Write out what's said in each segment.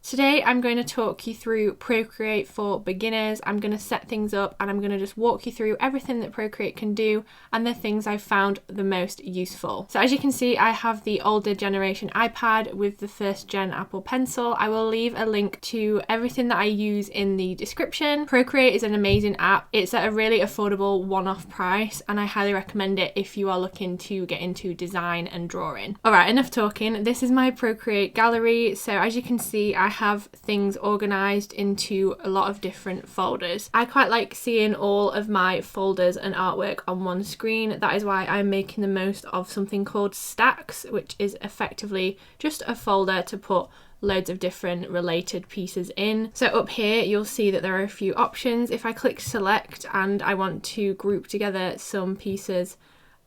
Today I'm going to talk you through Procreate for beginners. I'm going to set things up and I'm going to just walk you through everything that Procreate can do and the things I've found the most useful. So as you can see, I have the older generation iPad with the first gen Apple Pencil. I will leave a link to everything that I use in the description. Procreate is an amazing app. It's at a really affordable one-off price and I highly recommend it if you are looking to get into design and drawing. Alright, enough talking. This is my Procreate gallery. So as you can see, I have things organized into a lot of different folders. I quite like seeing all of my folders and artwork on one screen. That is why I'm making the most of something called stacks, which is effectively just a folder to put loads of different related pieces in. So up here you'll see that there are a few options. If I click select and I want to group together some pieces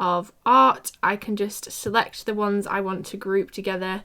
of art, I can just select the ones I want to group together,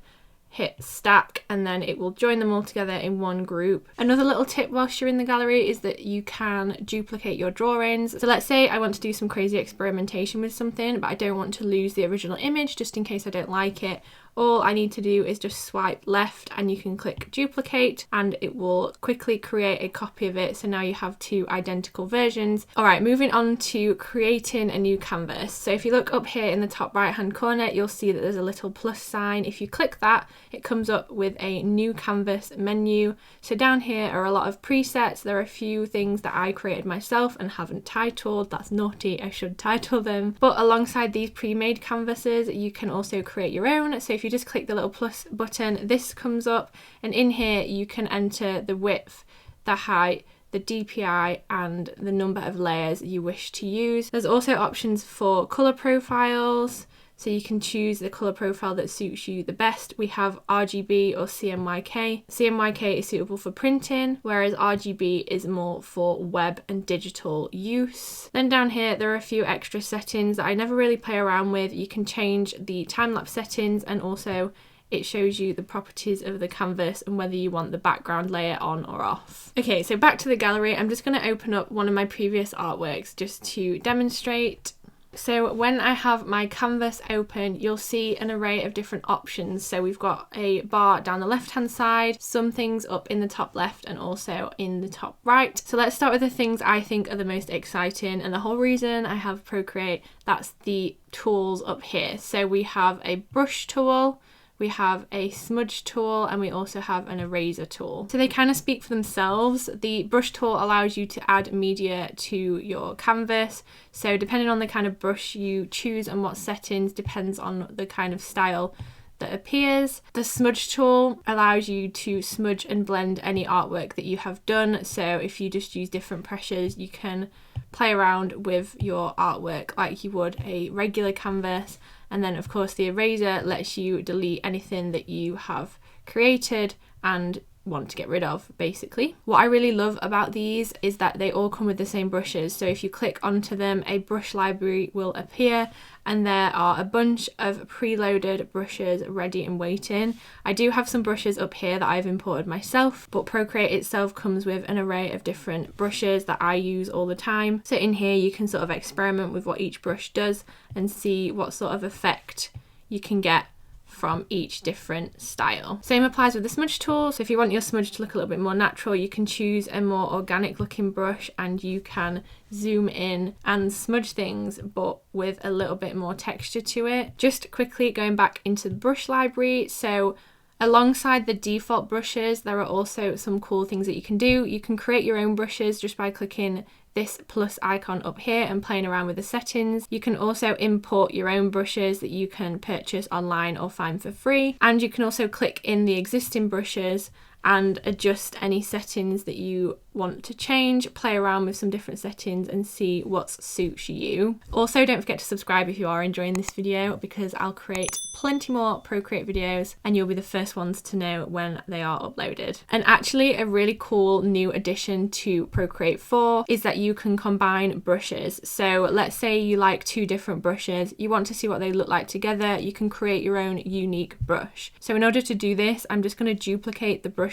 hit stack, and then it will join them all together in one group. Another little tip whilst you're in the gallery is that you can duplicate your drawings. So let's say I want to do some crazy experimentation with something, but I don't want to lose the original image just in case I don't like it. All I need to do is just swipe left and you can click duplicate and it will quickly create a copy of it. So now you have two identical versions. All right, moving on to creating a new canvas. So if you look up here in the top right hand corner, you'll see that there's a little plus sign. If you click that, it comes up with a new canvas menu. So down here are a lot of presets. There are a few things that I created myself and haven't titled. That's naughty, I should title them. But alongside these pre-made canvases, you can also create your own. So if you just click the little plus button, this comes up, and in here you can enter the width, the height, the DPI and the number of layers you wish to use. There's also options for color profiles, so you can choose the color profile that suits you the best. We have RGB or CMYK. CMYK is suitable for printing, whereas RGB is more for web and digital use. Then down here, there are a few extra settings that I never really play around with. You can change the time-lapse settings, and also it shows you the properties of the canvas and whether you want the background layer on or off. Okay, so back to the gallery. I'm just going to open up one of my previous artworks just to demonstrate. So when I have my canvas open, you'll see an array of different options. So we've got a bar down the left hand side, some things up in the top left and also in the top right. So let's start with the things I think are the most exciting, and the whole reason I have Procreate, that's the tools up here. So we have a brush tool, we have a smudge tool, and we also have an eraser tool. So they kind of speak for themselves. The brush tool allows you to add media to your canvas. So depending on the kind of brush you choose and what settings depends on the kind of style that appears. The smudge tool allows you to smudge and blend any artwork that you have done. So if you just use different pressures, you can play around with your artwork like you would a regular canvas. And then of course the eraser lets you delete anything that you have created and want to get rid of, basically. What I really love about these is that they all come with the same brushes. So if you click onto them, a brush library will appear and there are a bunch of preloaded brushes ready and waiting. I do have some brushes up here that I've imported myself, but Procreate itself comes with an array of different brushes that I use all the time. So in here you can sort of experiment with what each brush does and see what sort of effect you can get from each different style. Same applies with the smudge tool. So if you want your smudge to look a little bit more natural, you can choose a more organic looking brush and you can zoom in and smudge things, but with a little bit more texture to it. Just quickly going back into the brush library. So alongside the default brushes, there are also some cool things that you can do. You can create your own brushes just by clicking this plus icon up here and playing around with the settings. You can also import your own brushes that you can purchase online or find for free. And you can also click in the existing brushes and adjust any settings that you want to change, play around with some different settings and see what suits you. Also, don't forget to subscribe if you are enjoying this video, because I'll create plenty more Procreate videos and you'll be the first ones to know when they are uploaded. And actually a really cool new addition to Procreate 4 is that you can combine brushes. So let's say you like two different brushes, you want to see what they look like together, you can create your own unique brush. So in order to do this, I'm just going to duplicate the brushes.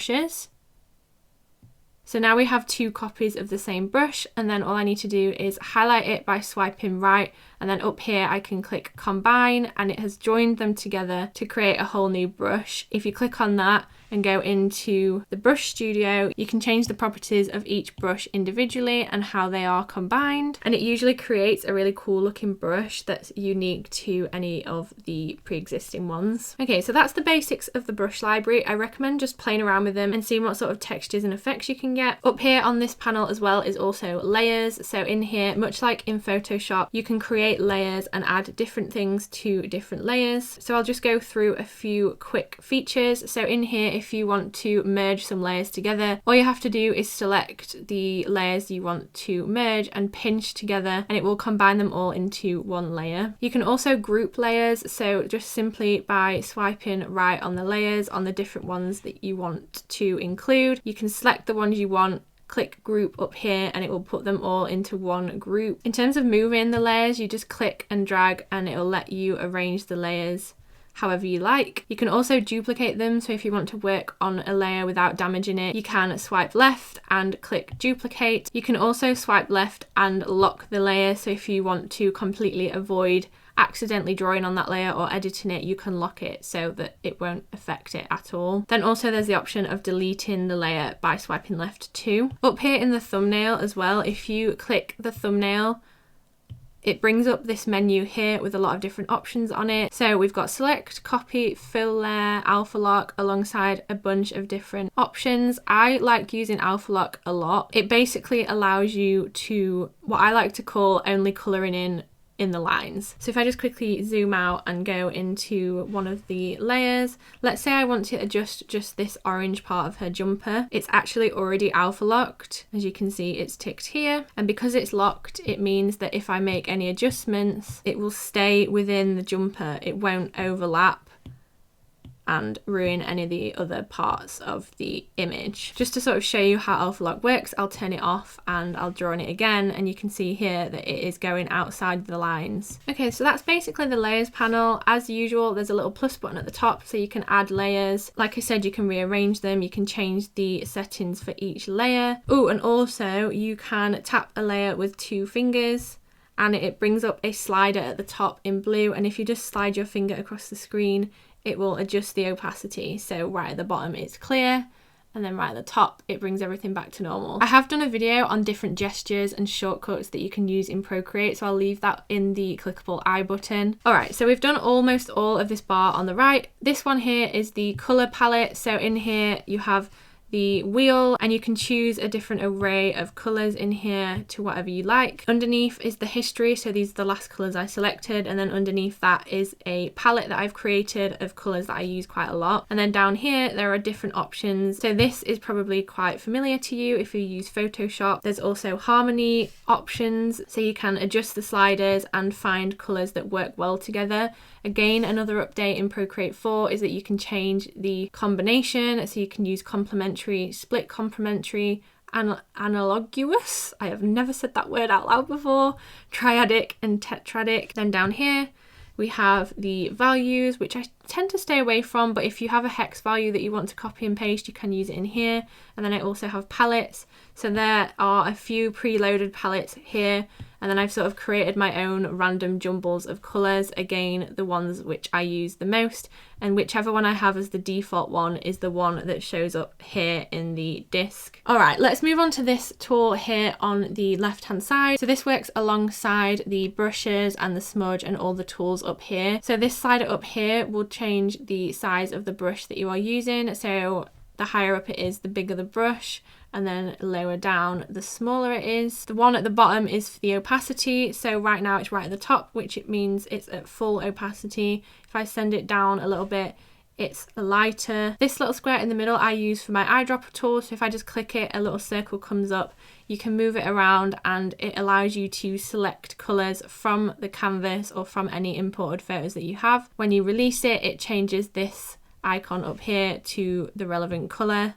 So now we have two copies of the same brush, and then all I need to do is highlight it by swiping right, and then up here I can click combine and it has joined them together to create a whole new brush. If you click on that, and go into the brush studio, you can change the properties of each brush individually and how they are combined, and it usually creates a really cool looking brush that's unique to any of the pre-existing ones. Okay, so that's the basics of the brush library. I recommend just playing around with them and seeing what sort of textures and effects you can get. Up here on this panel as well is also layers. So in here, much like in Photoshop, you can create layers and add different things to different layers. So I'll just go through a few quick features. So in here, if you want to merge some layers together, all you have to do is select the layers you want to merge and pinch together, and it will combine them all into one layer. You can also group layers, so just simply by swiping right on the layers on the different ones that you want to include, you can select the ones you want, click group up here, and it will put them all into one group. In terms of moving the layers, you just click and drag and it will let you arrange the layers however you like. You can also duplicate them, so if you want to work on a layer without damaging it, you can swipe left and click duplicate. You can also swipe left and lock the layer, so if you want to completely avoid accidentally drawing on that layer or editing it, you can lock it so that it won't affect it at all. Then also there's the option of deleting the layer by swiping left too. Up here in the thumbnail as well, if you click the thumbnail, it brings up this menu here with a lot of different options on it. So we've got select, copy, fill layer, alpha lock, alongside a bunch of different options. I like using alpha lock a lot. It basically allows you to, what I like to call, only colouring in the lines. So if I just quickly zoom out and go into one of the layers, let's say I want to adjust just this orange part of her jumper. It's actually already alpha locked. As you can see, it's ticked here. And because it's locked, it means that if I make any adjustments, it will stay within the jumper. It won't overlap and ruin any of the other parts of the image. Just to sort of show you how alpha lock works, I'll turn it off and I'll draw on it again, and you can see here that it is going outside the lines. Okay, so that's basically the layers panel. As usual, there's a little plus button at the top so you can add layers. Like I said, you can rearrange them, you can change the settings for each layer. Oh, and also you can tap a layer with 2 fingers and it brings up a slider at the top in blue, and if you just slide your finger across the screen, it will adjust the opacity. So right at the bottom it's clear, and then right at the top it brings everything back to normal. I have done a video on different gestures and shortcuts that you can use in Procreate, so I'll leave that in the clickable I button. Alright, so we've done almost all of this bar on the right. This one here is the colour palette. So in here you have the wheel, and you can choose a different array of colours in here to whatever you like. Underneath is the history, so these are the last colours I selected, and then underneath that is a palette that I've created of colours that I use quite a lot. And then down here there are different options, so this is probably quite familiar to you if you use Photoshop. There's also harmony options, so you can adjust the sliders and find colours that work well together. Again, another update in Procreate 4 is that you can change the combination, so you can use complementary, split complementary, analogous, I have never said that word out loud before, triadic and tetradic. Then down here we have the values, which I tend to stay away from, but if you have a hex value that you want to copy and paste, you can use it in here. And then I also have palettes, so there are a few preloaded palettes here, and then I've sort of created my own random jumbles of colours, again the ones which I use the most, and whichever one I have as the default one is the one that shows up here in the disc. Alright, let's move on to this tool here on the left hand side. So this works alongside the brushes and the smudge and all the tools up here. So this slider up here will change the size of the brush that you are using, so the higher up it is, the bigger the brush, and then lower down the smaller it is. The one at the bottom is for the opacity, so right now it's right at the top, which it means it's at full opacity. If I send it down a little bit, it's lighter. This little square in the middle I use for my eyedropper tool, so if I just click it, a little circle comes up. You can move it around and it allows you to select colours from the canvas or from any imported photos that you have. When you release it, it changes this icon up here to the relevant colour.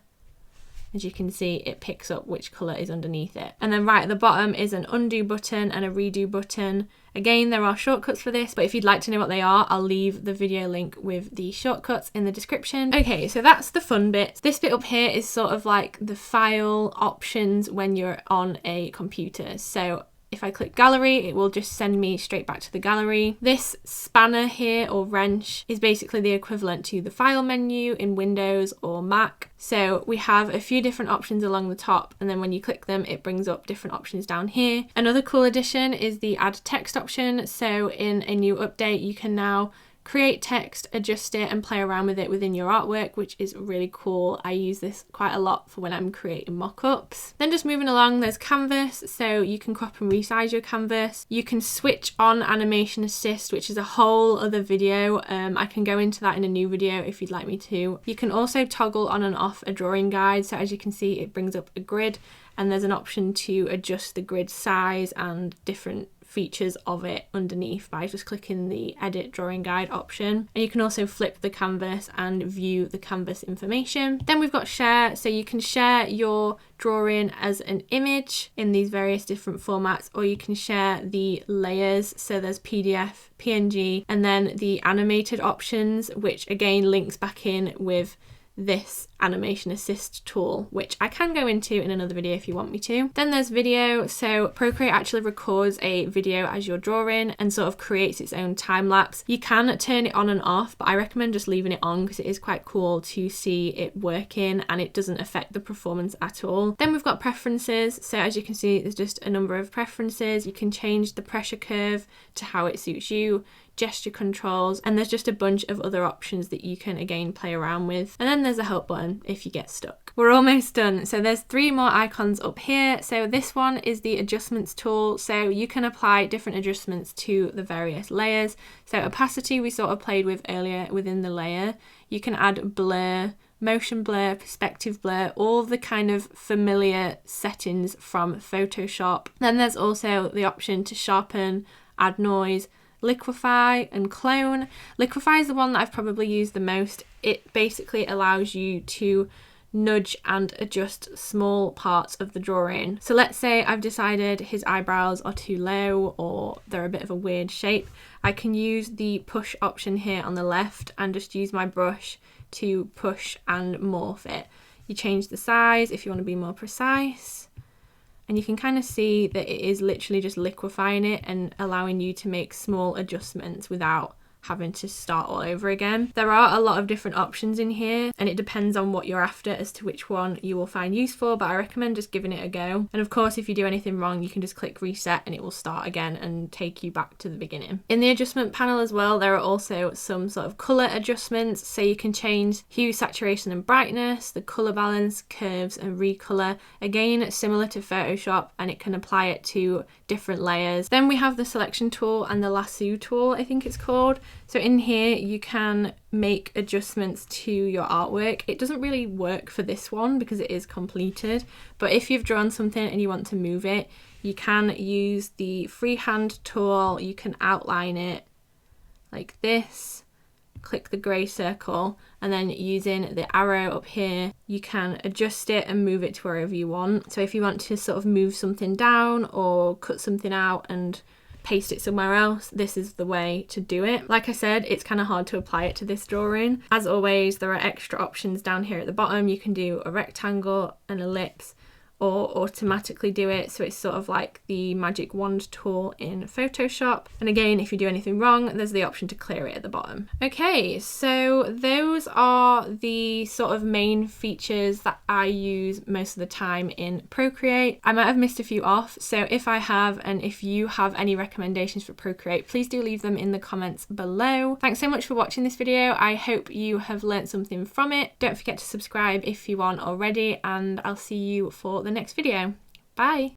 As you can see, it picks up which colour is underneath it. And then right at the bottom is an undo button and a redo button. Again, there are shortcuts for this, but if you'd like to know what they are, I'll leave the video link with the shortcuts in the description. Okay, so that's the fun bit. This bit up here is sort of like the file options when you're on a computer. So if I click gallery, it will just send me straight back to the gallery. This spanner here, or wrench, is basically the equivalent to the file menu in Windows or Mac. So we have a few different options along the top, and then when you click them, it brings up different options down here. Another cool addition is the add text option. So in a new update, you can now create text, adjust it, and play around with it within your artwork, which is really cool. I use this quite a lot for when I'm creating mock-ups. Then just moving along, there's canvas, so you can crop and resize your canvas. You can switch on animation assist, which is a whole other video. I can go into that in a new video if you'd like me to. You can also toggle on and off a drawing guide, so as you can see, it brings up a grid, and there's an option to adjust the grid size and different features of it underneath by just clicking the edit drawing guide option. And you can also flip the canvas and view the canvas information. Then we've got share, so you can share your drawing as an image in these various different formats, or you can share the layers, so there's PDF, PNG, and then the animated options, which again links back in with this animation assist tool, which I can go into in another video if you want me to. Then there's video, so Procreate actually records a video as you're drawing and sort of creates its own time lapse. You can turn it on and off, but I recommend just leaving it on because it is quite cool to see it working and it doesn't affect the performance at all. Then we've got preferences, so as you can see, there's just a number of preferences. You can change the pressure curve to how it suits you, gesture controls, and there's just a bunch of other options that you can again play around with. And then there's a help button if you get stuck. We're almost done. So there's 3 more icons up here. So this one is the adjustments tool, so you can apply different adjustments to the various layers. So opacity we sort of played with earlier within the layer. You can add blur, motion blur, perspective blur, all the kind of familiar settings from Photoshop. Then there's also the option to sharpen, add noise, liquefy, and clone. Liquefy is the one that I've probably used the most. It basically allows you to nudge and adjust small parts of the drawing. So let's say I've decided his eyebrows are too low or they're a bit of a weird shape. I can use the push option here on the left and just use my brush to push and morph it. You change the size if you want to be more precise. And you can kind of see that it is literally just liquefying it and allowing you to make small adjustments without having to start all over again. There are a lot of different options in here and it depends on what you're after as to which one you will find useful, but I recommend just giving it a go. And of course, if you do anything wrong, you can just click reset and it will start again and take you back to the beginning. In the adjustment panel as well, there are also some sort of color adjustments, so you can change hue, saturation and brightness, the color balance, curves and recolor. Again, similar to Photoshop, and it can apply it to different layers. Then we have the selection tool and the lasso tool, I think it's called. So in here you can make adjustments to your artwork. It doesn't really work for this one because it is completed, but if you've drawn something and you want to move it, you can use the freehand tool. You can outline it like this, click the grey circle, and then using the arrow up here, you can adjust it and move it to wherever you want. So if you want to sort of move something down or cut something out and paste it somewhere else, this is the way to do it. Like I said, it's kind of hard to apply it to this drawing. As always, there are extra options down here at the bottom. You can do a rectangle, an ellipse, or automatically do it, so it's sort of like the magic wand tool in Photoshop. And again, if you do anything wrong, there's the option to clear it at the bottom. Okay, so those are the sort of main features that I use most of the time in Procreate. I might have missed a few off, so if I have, and if you have any recommendations for Procreate, please do leave them in the comments below. Thanks so much for watching this video. I hope you have learned something from it. Don't forget to subscribe if you aren't already, and I'll see you for the next video. Bye!